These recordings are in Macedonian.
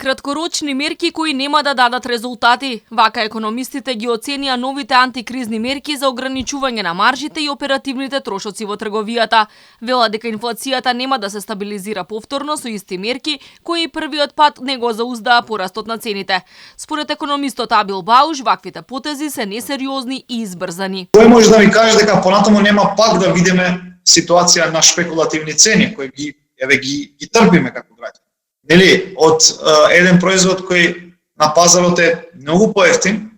Краткорочни мерки кои нема да дадат резултати. Вака економистите ги оценија новите антикризни мерки за ограничување на маржите и оперативните трошоци во трговијата. Велат дека инфлацијата нема да се стабилизира повторно со исти мерки кои првиот пат не го зауздаа порастот на цените. Според економистот Абил Бауш, ваквите потези се несериозни и избрзани. Кој може да ми каже дека понатаму нема пак да видиме ситуација на шпекулативни цени кои ги трпиме како граѓани? Нели, од еден производ кој на пазарот е многу поевтин,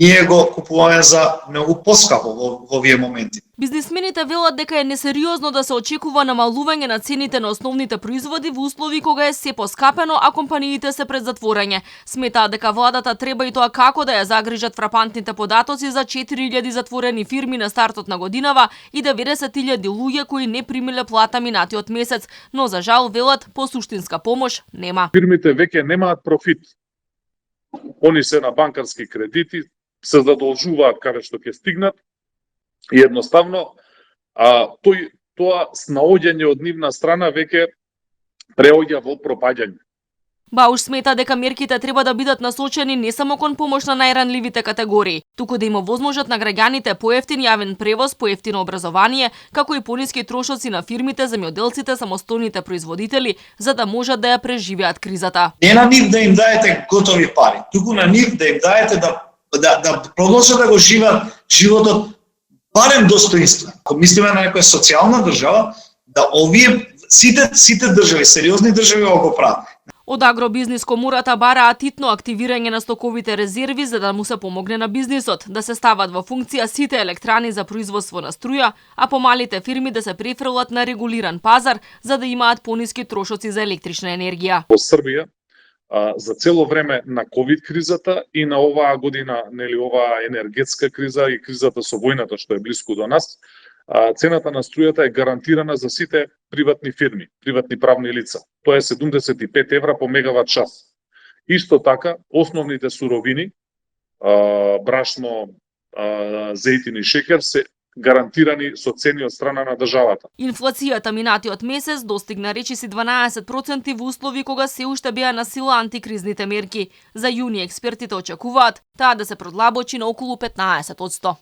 ние го купуваме за многу поскапо во овие моменти. Бизнисмените велат дека е несериозно да се очекува намалување на цените на основните производи во услови кога е се поскапено, а компаниите се пред затворање. Сметаат дека владата треба и тоа како да ја загрижат фрапантните податоци за 4000 затворени фирми на стартот на годинава и 90.000 луѓе кои не примиле плата минатиот месец, но за жал велат по суштинска помош нема. Фирмите веќе немаат профит. Они се на банкарски кредити, се задолжуваат каде што ќе стигнат и едноставно тоа снаоѓање од нивна страна веќе преоѓа во пропаѓање. Бауш смета дека мерките треба да бидат насочени не само кон помош на најранливите категории, туку да им овозможат на граѓаните поевтин јавен превоз, поевтино образование, како и пониски трошоци на фирмите, земјоделците, самостојните производители, за да можат да ја преживеат кризата. Не на нив да им даете готови пари, туку на нив да им даете да продолжат да го живеат животот барем достоинствено. Ако мислиме на некоја социјална држава, да овие сите држави, сериозни држави го прават. Од агробизнис комората бараат итно активирање на стоковите резерви за да му се помогне на бизнисот, да се стават во функција сите електрани за производство на струја, а помалите фирми да се префрлат на регулиран пазар за да имаат пониски трошоци за електрична енергија. Во Србија за цело време на ковид кризата и на оваа година, нели оваа енергетска криза и кризата со војната што е блиску до нас, цената на струјата е гарантирана за сите приватни фирми, приватни правни лица. Тоа е 75 евра по мегават час. Исто така, основните суровини, брашно, зејтин и шеќер се гарантирани со цени од страна на државата. Инфлацијата минатиот месец достигна речиси 12% во услови кога се уште беа на сила антикризните мерки. За јуни експертите очекуваат таа да се продлабочи на околу 15%.